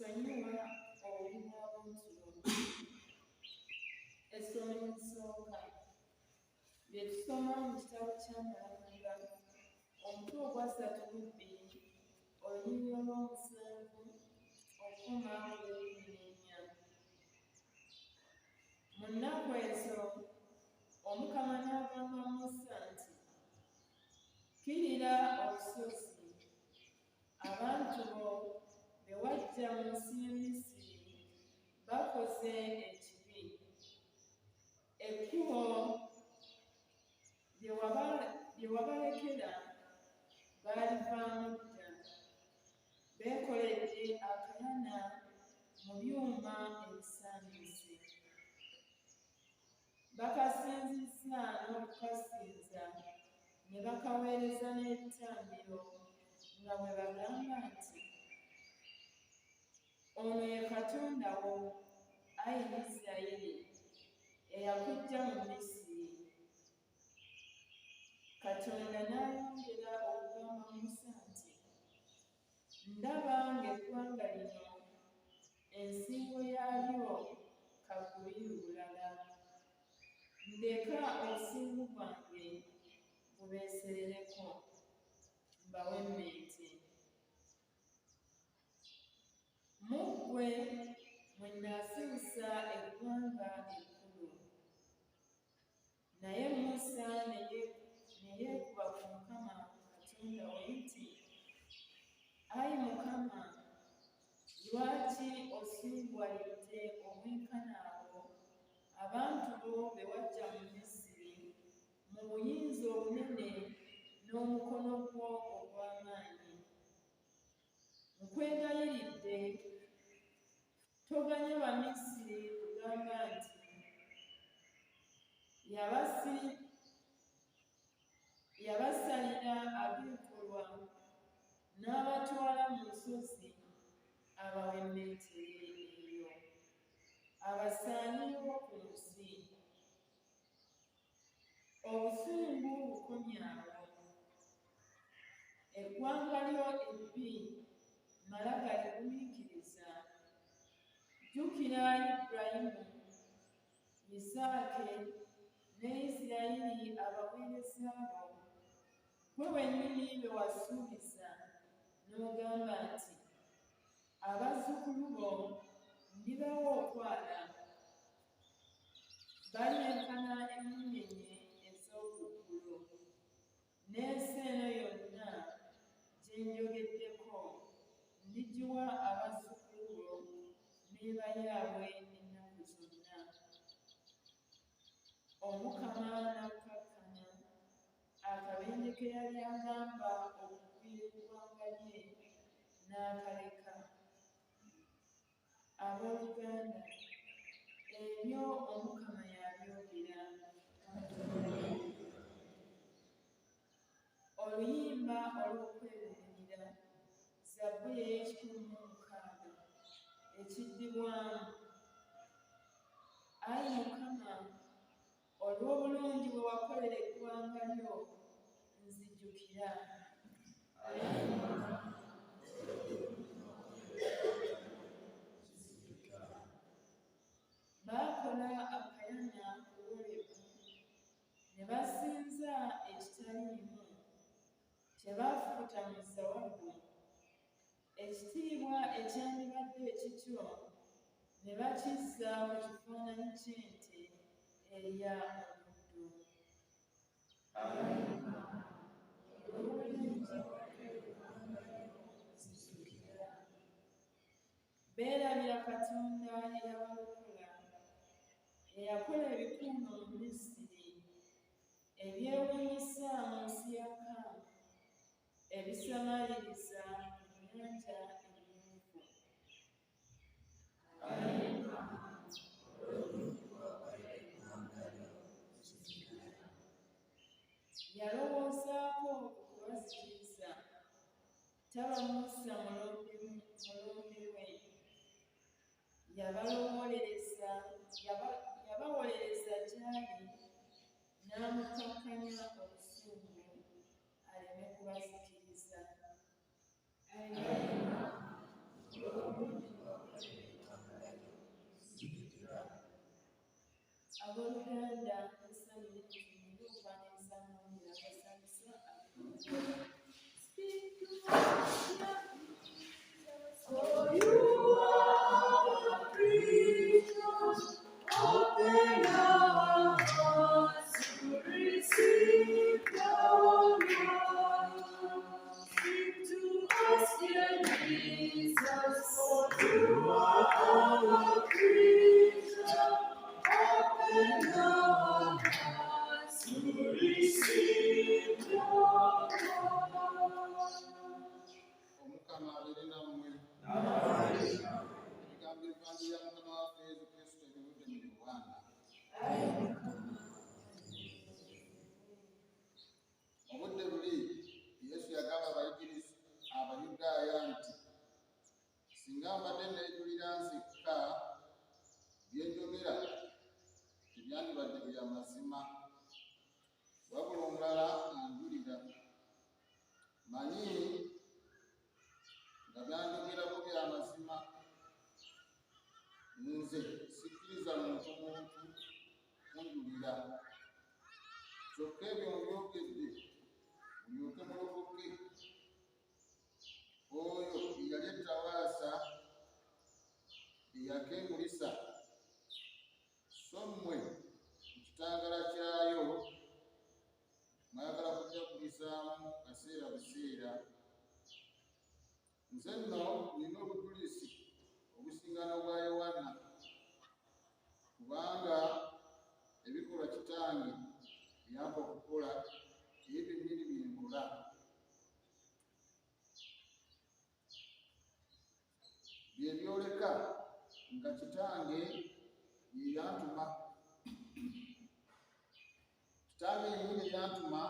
tusonyiwa obulamu ntulo. Essomo erisooka bye tusoma mu kitabo ky'Amalanga omutwe ogwa 32 olunyi olw'omusanvu okukoma ku 14. Mu nnaku ezo Omukama n'agamba Musa nti, "Kkirira olusozi, abantu bo be waggya mu nsi y'e Misiri bakoze ekibi. Ekkubo lye wabalekera baalivaamu dda. Beekoledde akayana mu byuma ebisaanuuse. Bakasinzizza n'okukasinza ne bakaweereza n'ebitambiro nga bwe bagamba nti, 'Ono ye Katonda wo, Ayi Isirayiri, eyakuggya mu Misiri.' Katonda n'ayongera okugamba Musa nti, 'Ndaba ng'eggwanga lino ensingo yaalyo kakubi lulala. Ndeka obusungu bwange bubeeserereko, mbawemmente. Mu ggwe mwe nnaasibisa eggwanga ekkulu.' Naye Musa ne yeekuba ku Mukama Katonda we nti, 'Ayi Mukama, lwaki osunguwalidde obwenkanya abo abantu bo be waggya mu Misiri mu buyinza obunene n'omukono gwo ogw'amaanyi? Nkwegayiridde, toganya Bamisiri kugamba nti, yabasalira ab'enkolwa n'abatwala mu nsozi abawemmentere eyo, abasaanirewo ku nsi. Obusungu bukomye awo. Eggwanga lyo ebbi mala galigumiikiriza. Jjukira Ibulayimu, Isaake ne Isirayiri abaweereza bo, ggwe wennyini be wasuubiza n'ogamba nti, abazzukulu bo ndibawa okwala. Balyenkana emmunyenye ez'oku ggulu. N'ensi eno yonna gye njogeddeko ndigiwa abazzukulu bo n'eba yaabwe ennaku zonna.' Omukama n'akkakkanya akabenje ke yali agamba okuviira eggwanga lye n'akaleka. Abooluganda, ebyo Omukama yabyogera. Oluyimba olw'okwebuulira, Zabbuli ey'ekikumi mu 6 ekiddibwamu. Ayi Mukama, olw'obulungi bwe wakolera eggwanga lyo, nzijukira. Baakola akayana ku Olebu ne basinza ekitaliimu kye baafukuta mu zaabu. Ekitiibwa ekyandibadde ekikyo ne bakizza mu kifaananyi ky'ente erya omuddo. Beerabira Katonda eyabalokola, eyakola ebikuuno mu Misiri, ebyewuunyisa mu nsi ya Kaamu, ebisamaliriza ku nnyanja Emyufu. Yalowoozaako okubazikiriza, taba Musa mulonde we. Yabawolereza gy'ali n'amukkakkanya obusungu aleme kubazikiriza. Obudde buli Yesu yagamba Abayudaaya nti singa mbadde neejulira nzekka byenjogera tebyandibadde bya mazima, wabula omulala anjulira. Manyi nga byanjogerako bya mazima. Nze sikkiriza muntu kunjulira, kyokka ebyo mbyogedde mulyoke mulokoke. Oyo eyali ettawaasa eyakengulisa, so mmwe mu kitangala kyayo mwagala kujagulisaamu kaseera buseera. Nze nno nina obujulizi obusingana bwa Yowaana, kubanga ebikolwa Kitange byampa okukola ebyo byennyini bye nkola. Bye byoleka nga Kitange ye yantuma. Kitange yennyini yantuma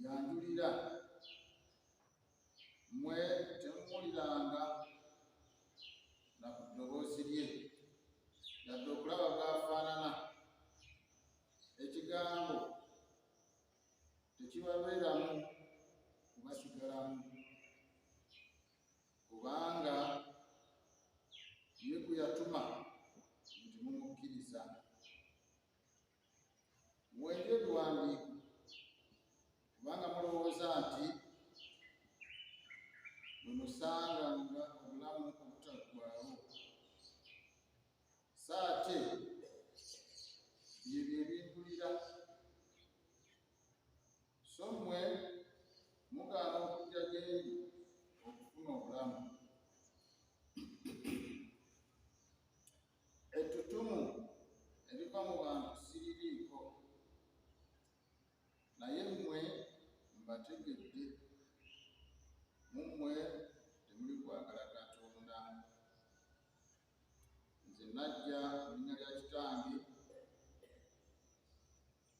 yanjulira. Mmwe temuwuliranga na ku ddoboozi lye, yadde okulaba bw'afaanana. Ekigambo tekibabeeramu kubasigalamu, kubanga ye gwe yatuma temumukkiriza. Muwenje ebiwandiiko kubanga mulowooza nti bwe musanganga obulamu obutaggwaawo. Saate bye binjulira, so mmwe mugaana okujja gye ndi okufuna obulamu. Ettutumu eriva mu bantu siririiko, naye mmwe mbategedde. Mummwe temuli kwagala Katonda. Nze najja mu linnya lya Kitange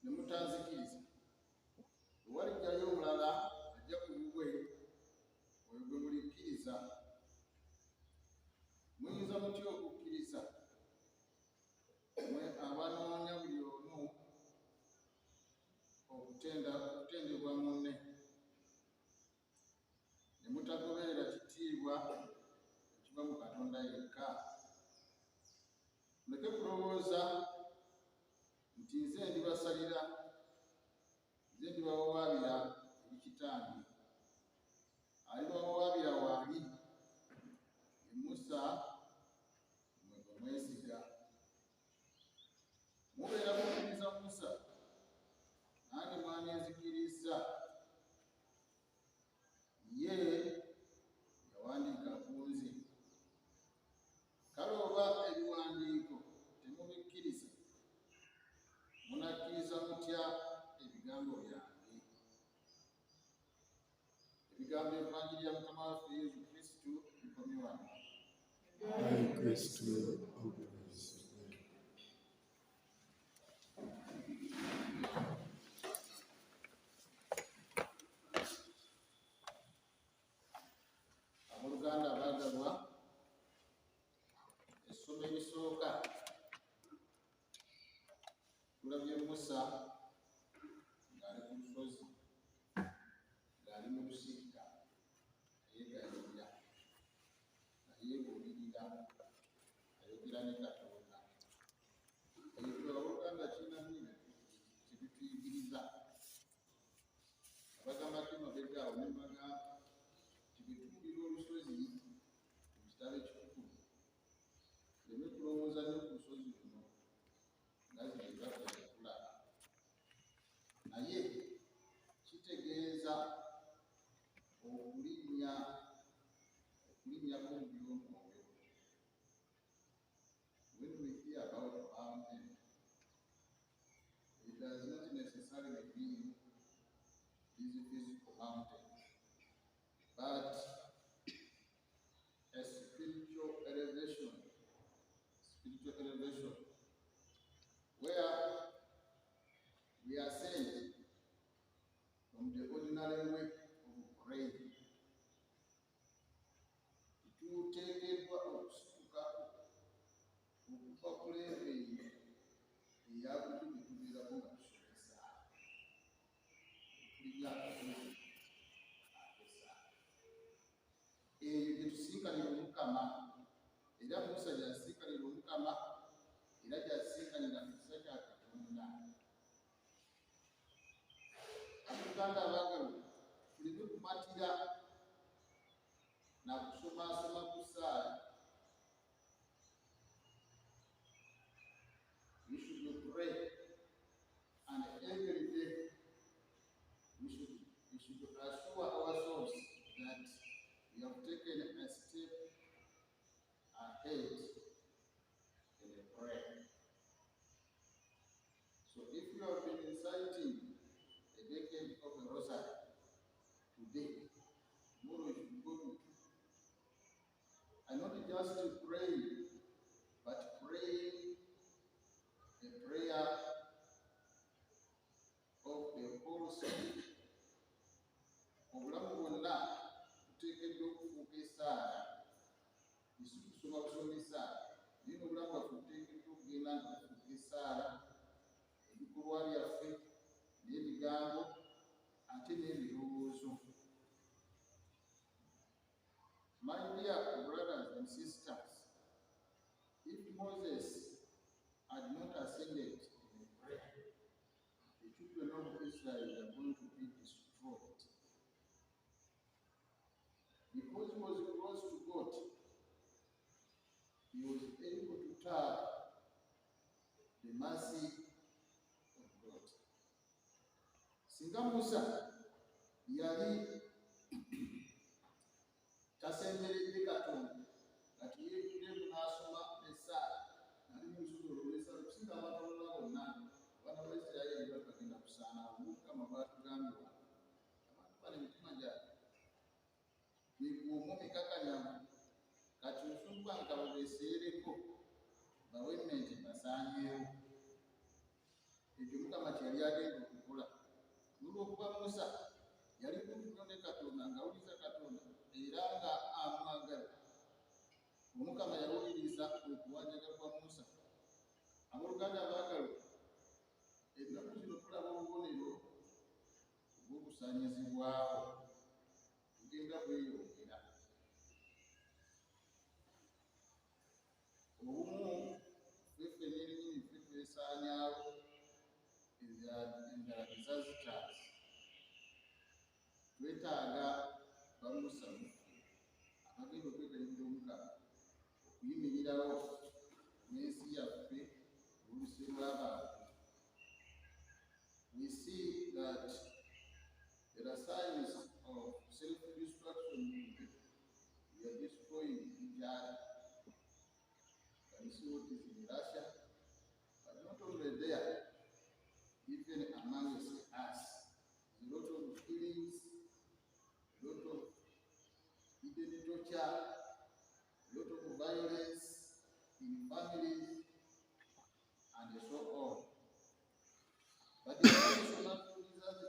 ne mutanzikiriza. Bwe walijjayo omulala ajja ku bubwe, oyo gwe mulikkiriza. Muyinza mutya okukkiriza mmwe abanoonya buli omu okutendebwa munne, ne mutagoberera kitiibwa ekiva mu Katonda yekka? Muleke kulowooza nti nze ndibasalira, nze ndibawawaabira eri Kitange. Alibawawaabira waali ye Musa, mmwe gwe mwesiga. Mubeera mukkiriza Musa, nange mwanenzikiriza. Ye yawandiika ku nze. Kale oba ebiwandiiko temubikkiriza, munakkiriza mutya ebigambo byange? Ebigambo Evangiri ya Mukama waffe Yesu Kristo bikomye wano. Ayi Kristo obuweereza. Abooluganda abaagalwa, essomo erisooka tulabye Musa ng'ali ku lusozi, ng'ali mu lusika yeegayirira, nga yeebuulirira, ayogera ne Katonda. Ebyo abooluganda kirina nnyo kye bituyigiriza. Abagamba ki mabega awo ne mbagamba ti bwe tuwulira olusozi mu kitabo ekitukuvu, tuleme kulowooza nnyo ku lusozi luno nga zino ebyaffe tulaba, naye kitegeeza okulinnyako mu by'omwoyo. When we hear about a mountain, it does not necessarily mean this physical mountain, but a spiritual elevation, where musa gy'asiinkanira omukama era gy'asiinkanira mu kisa kya katonda. Abaganda abaagalwa, tuleme kumatira na kusomaasoma ku ssaala. We should pray, and every day we should assure ourselves that we have taken a step ahead in a prayer. So if you have been reciting a decade of the rosary today, tomorrow you should go to, and not just to pray, but praying a prayer of the whole soul. Obulamu bwonna tuteekeddwa okufuuka essaala, isi kusoma busoma essaala, naye n'obulamu bwaffe tuteekeddwa okugenda nga tufuuka essaala, ebikolwa byaffe n'ebigambo ate n'ebirowoozo. My dear brothers and sisters, if Moses had not ascended in prayer, the children of Israel are going to be destroyed. Because he was close to God, he was able to tap the mercy of God. Singa Musa yali tasemberedde Katonda, kati yeetuddemu n'asoma essaala, nali mu lusuku olw'essaala, okusinga abantu abalala bonna, abaana ba Isirayiri bagenda kusaanawo, Mukama bw'atugambye wano. Abantu bano emitima gyabwe miguumu mikakanyavu, kati nsumba nga babeeseereko bawemmenti basaanyeewo. Ekyo Mukama kye yali agenda okukola. N'olwokuba Musa yali kumpi ne Katonda, ng'awuliriza Katonda era nga amwagala, Omukama yawuliriza okuwanjaga kwa Musa. Abooluganda abaagalwa, ennaku zino tulaba obubonero obw'okusaanyizibwawo tugenda bweyongera. Obumu ffe n'ennyini ffe twesaanyaawo, endala tezazitaasi. Twetaaga bamusa muffe abagenda okwegayirira Omukama okuyimirirawo n'ensi yaffe olw'oluse lw'abantu. We see that there are signs of self-destruction. We are destroying each other. Can you see what is in Russia? But not only there, even amongst us, a lot of killings, a lot of hidden torture, a lot of violence in families, and so on. But the things are not visitors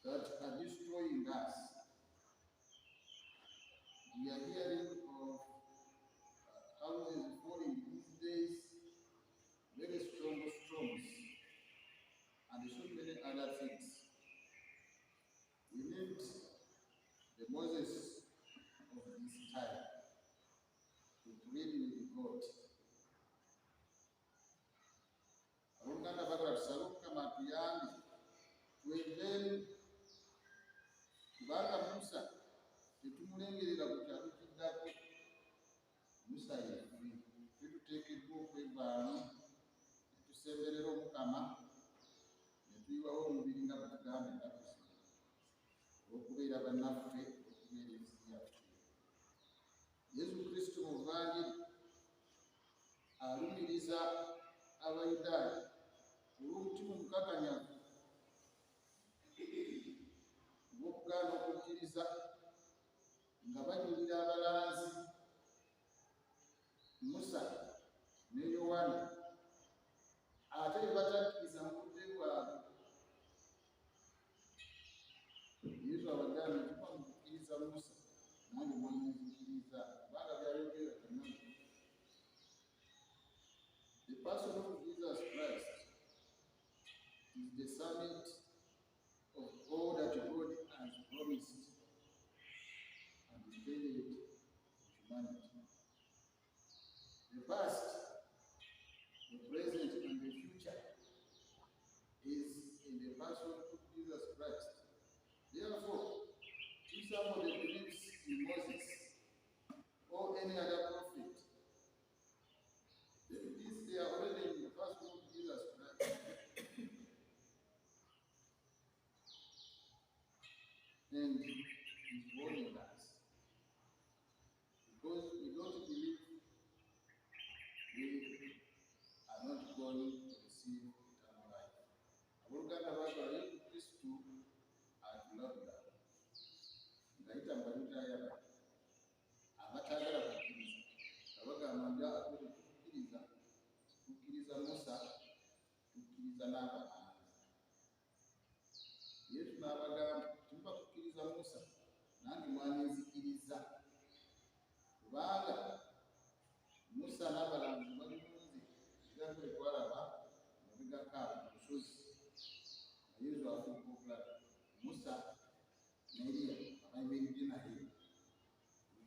that are destroying us. We are hearing of houses falling these days, very strong storms, and so many other things. We need the Moses of this time to plead with God. Abaganda bagala tusabe Omukama atuyambe tweddemu, kubanga Musa tetumulengerera ku kyalo kiddako. Musa yeffe, ffe tuteekeddwa okwevaamu ne tusemberera Omukama, ne tuyiwawo omubiri nga bwe tugamba ennaku zino, olw'okubeera bannaffe, olw'okubeera ensi yaffe. Yesu Kristo mu Buvanjiri alumiriza Abayudaaya olw'omutima omukakanyavu ogw'okugaana okukkiriza nga banyulira abalanzi Musa ne Yowaana, ate ne batakkiriza mu budde bwabwe. Yesu abagambye nti muba mukkiriza Musa, nange mwanyinzikiriza, kubanga byayogera byonna. The person of Jesus Christ is the summit of all that God has promised and intended for humanity.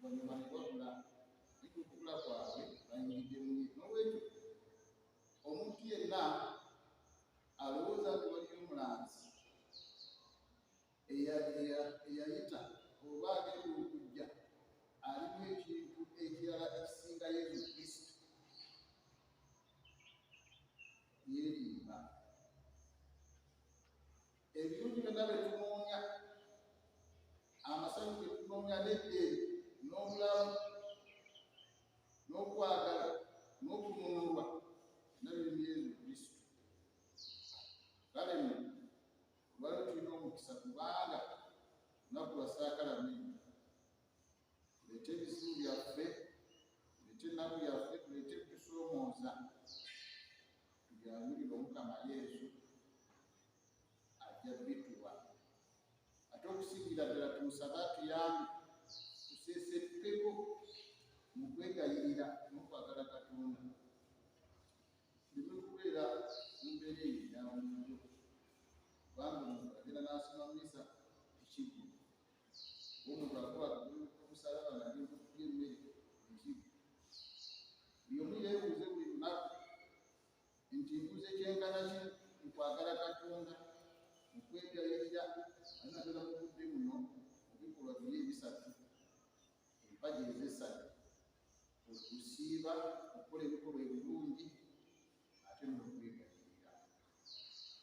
oluvannyuma ne babula ekukula kwabwe bayingidde mu ye. Noolwekyo omuntu yenna alowooza nti waliyo omulanzi eyayita oba agenda okujja alimu ekintu ekirala ekisinga Yesu Kristo, yeerimba. Ebirungi byonna bye tunoonya, amasanyu ge tunoonya, n'eddeeru n'obulamu n'okwagala n'okununulwa nabyo biri mu Yesu Kristo. Kale nno olwaliro tulina omukisa kubanga lunaku lwa Ssaakalamenti. Tuleete ebizibu byaffe, tuleete ennaku yaffe, tuleete ebitusoomooza, tujangulire Omukama Yesu ajja bituwa. Ate okusingira ddala tumusabe atuyambe tuseeseddukeko mu kwegayirira n'okwagala Katonda. Tuleme kubeera mu mbeera ey'enjawulo, kubanga omuntu agenda n'asoma mmisa ekiggwo, omuntu akola omusalaba ng'agenda okulya emmere ekiggwo. Buli omu yeebuuze buli lunaku nti mbuze kyenkana ki mu kwagala Katonda, mu kwegayirira, ali naddala mu budde buno mu bikolwa biri ebisatu, empagi ez'essatu: okusiiba, okukola ebikolwa ebirungi, ate n'okwegayirira.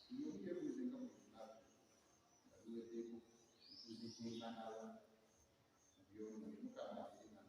Buli omu yeebuuze nga buli lunaku nga luweddeko mbuze kyenkana wa mu byonna. Mukama alina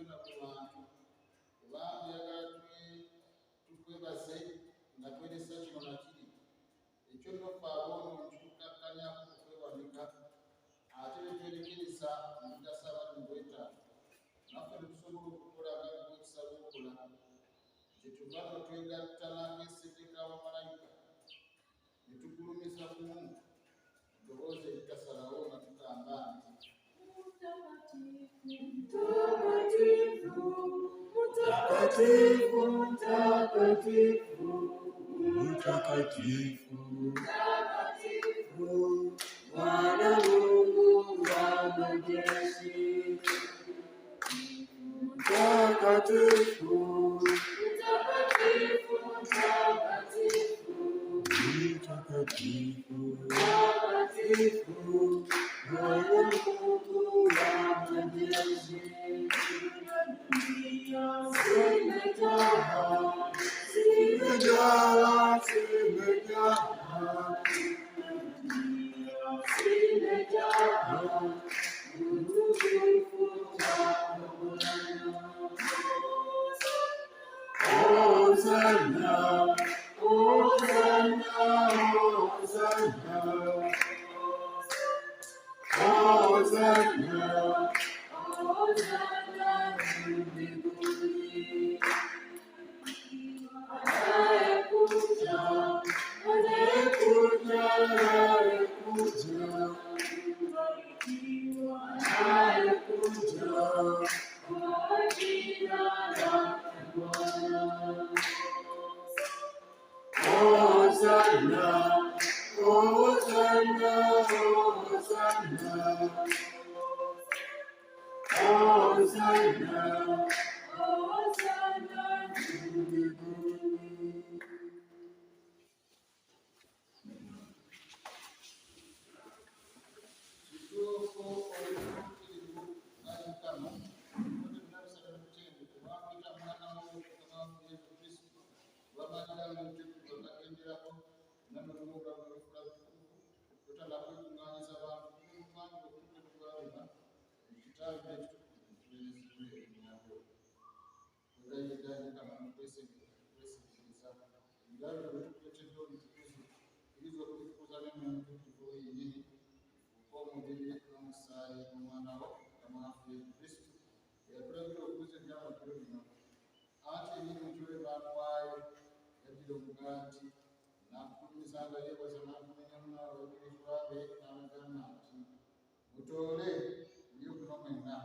byonna ku bantu kubanga yagala tukwebaze nga tweresa kino nakiri ekyo noffe aboono nkikukkakkanyako okwewanika ate betwerekiriza mugasa abali mu bwetaavu naffe netusobola okukola nga bwekisaba okukola kyetuva notwegatta n'akeeseddeka abamalayika ne tugulumiza kumu eddoboozi eritasalawo nga tugamba nti Mtakatifu, mtakatifu, mtakatifu, mtakatifu, Bwana Mungu wa majeshi. Mtakatifu, mtakatifu, mtakatifu, mtakatifu, mtakatifu, Bwana Mungu wa majeshi. Hosanna, Hosanna, Hosanna, Hosanna, Hosanna mbinguni. Anayekuja, anayekuja, anayekuja, anayekuja kwa jina lake Bwana. Hosanna, Hosanna, Hosanna, Hosanna, Hosanna mbinguni. kituufu olutuukirivu nga Mukama tunabisala mukyendi kubanga mwana w'omukama Yesu Kristo lwamagira mutukuvu bakagenderako namulumu lwabulufula butukuvu totala kwekuŋŋaanyiza bantu kumwangi okutte tugabira ekitaabi ekitukuvu ebinyabo wegayidda Mukama nokwesigiriza ebirabo byetukuletedde omutukuvu iriza okubitukuza nemutukuvu yennyini omubiri n'omusaayi omwana wo Mukama waffe Yesu Kristo yatulagira okuza ebyamagiro bino anti ebiri mu kiro baamuwaayo yaddira omugaati n'akugulumiza nga yeebaza n'agumenyamu n'abayigirizwa be n'abagamba nti mutoole mulye guno mwenna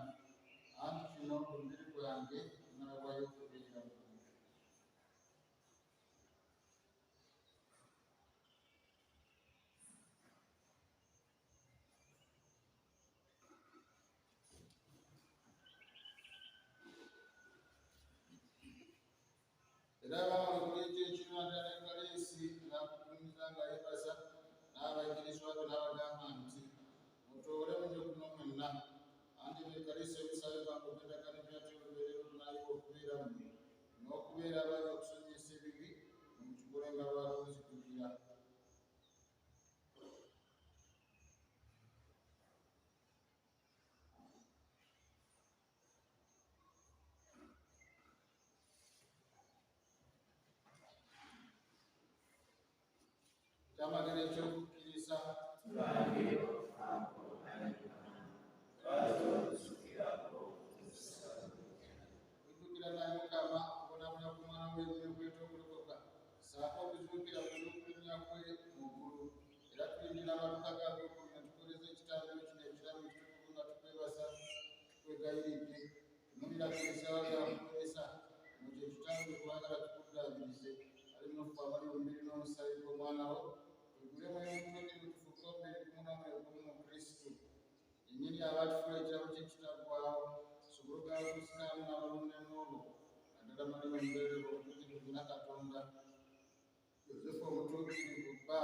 anti kino omubiri gwange nalabwayo okubeera mu era bamulekera ekiro ddala ekaleesi n'akugulumiza nga yeebaza n'abayigirizwa be n'abagamba nti mutoole mulye guno mwenna anti ekaleesi ebisale bwange obw'eddagala ebyatyoleberera olunayiwa okubeeramu n'okubeera abaali okusonyesa ebibi mukikole nga lwakunzijukira. Kyamagero ekyokukkiriza kujjukira naye Mukama okubonaabona ku mwana w'ebibi okweta okulokoka saako okuzuukira ku n'okulumya kwe mu ggulu era tulindira amatuka g'ag'oggulu ne tukoleza ekitambiro kino ekiramu ekitukuvu nga tukwebaza tukwegayiridde tunulira kirisawa byakukolesa mu kyo ekitambiro kubagala tukuddaabirize ali mufu abali omubiri n'omusaayi gw'omwana wo twegulemu y'omutuukirivu tufuuke omubiri gumu n'omwoyo gumu mu Kristo yennyini abaatufuula ekirabo ky'ekitaggwaawo sobolo gawe kusikaamu n'abalonde n'olwo naddala Mariya omubeererwa omutuukirivu na Katonda Yosefu omutuukirivu bba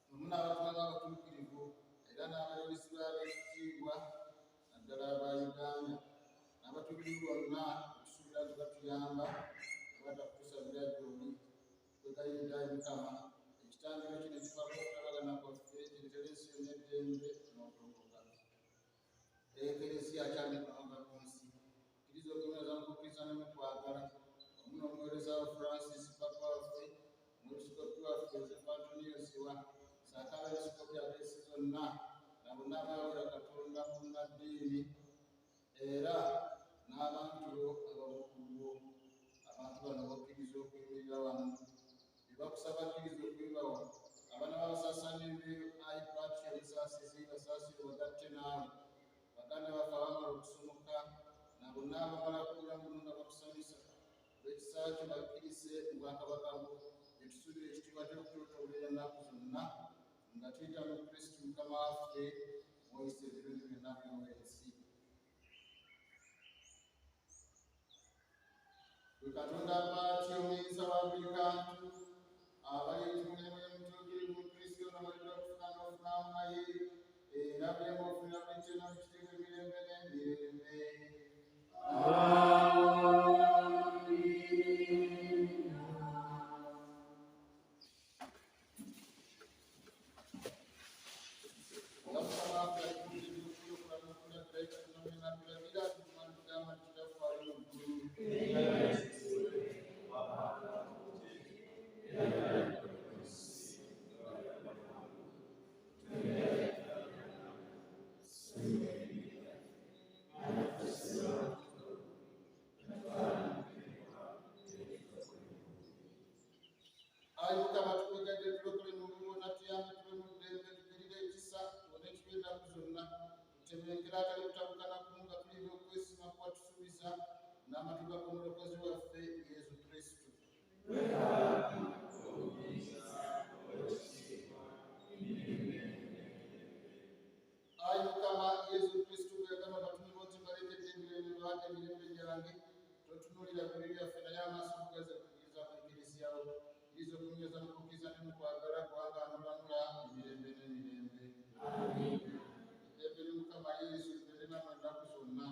wamu n'abatumwa b'abatuukirivu era n'abayolisibwa ab'ekitiibwa naddala aba Uganda n'abatuukirivu bonna okusuubira nti batuyamba batakutusabira gy'oli twegayirira Mukama ekitambiro kino ekifaako okutabagana kwaffe kiretere ensi yonna eddembe n'okulokoka. Eklesiya akyali kulonda ku nsi kunyeza mukukisa nemukwagala omuno omuweereza wa Francis papa waffe mwepiskopi waffe Yosefu Antonio Siwa saakala ebiskopi ab'ensi zonna na bonna abaawera Katonda munnaddiini era n'abantu ababukulwo abantu bano bakkiriza okuyimirira wamu bebakusaba kkiriza okuyibawo abaana babasaasaanidde ipatri ebisaasizi basaasire bagatte naawe baganda baffe abamala okusomoka na bonna abamala kubulamu buno nga bakusanyusa olw'ekisa kyo bakkirise mu bwakabaka bwo etusuubira ekitiibwa ky'okutuutuulira ennaku zonna nga tuyita mu Kristo Mukama waffe mw'oyisa ebirungi byonna by'ensi. Gwe Katonda apaatya omuyinza wa buli kantu abali ekimulimu emutuukirivu mu Kristo n'amalira okufuna n'ofunamu naye era byemu ofunira buli kyonna mu kitiibwa emirembe n'emirembe. n'amatuga g'omulokozi waffe Yesu Kristo. Ayi Mukama Yesu Kristo gwe yagamba abatumire boti baleetedde emirembe bawadde emirembe gyange totunuulira ku bibi byaffe naye amaaso okugaza kukkiriza ku ekklesiya yo kkiriza okunyweza mu kukkiriza ne mu kwagala kubanga anolamula emirembe n'emirembe. Eddembe ne Mukama Yesu libere nammwe ennaku zonna.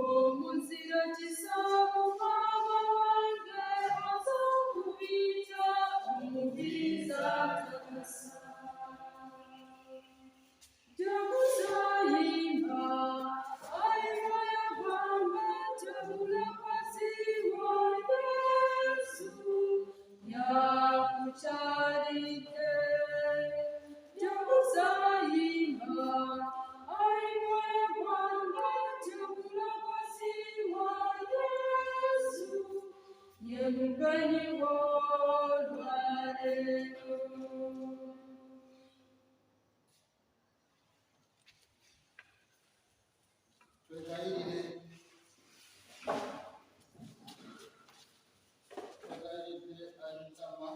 omuzira kisaabu maama wange azokubita omubiriza kakasa Jabuzayimba, ayimaya gwanga tabula kwasiwa Yesu, yakuchalite. Jabuzayimba, ayimaya gwanga tabula kwasiwa Yesu, yemuganyi wolwalero. Twegayirire Mukama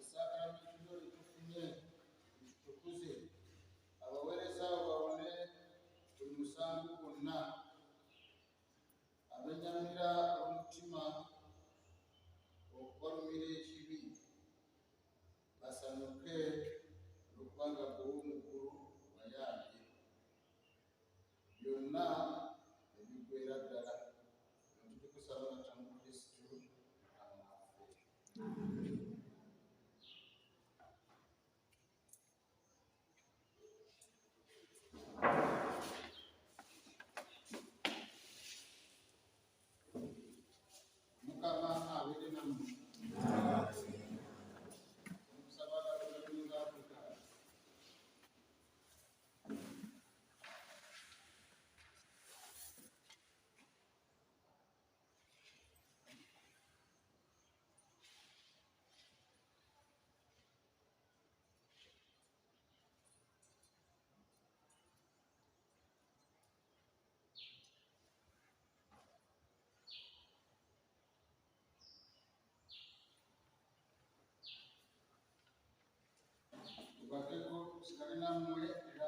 esakramento litufunye litukuze abaweereza babone buli musango gwonna abennyamira omutima okubalumira ekibi basanyuke olw'okubanga gwe w'omuggulu wayambye byonna ebiggweera ddala tukusaba natya mu Kristo amwaffe. Mukama abeere nammwe. Omusaba Katonda ng'avuga. Tubakeko tusigale nammwe era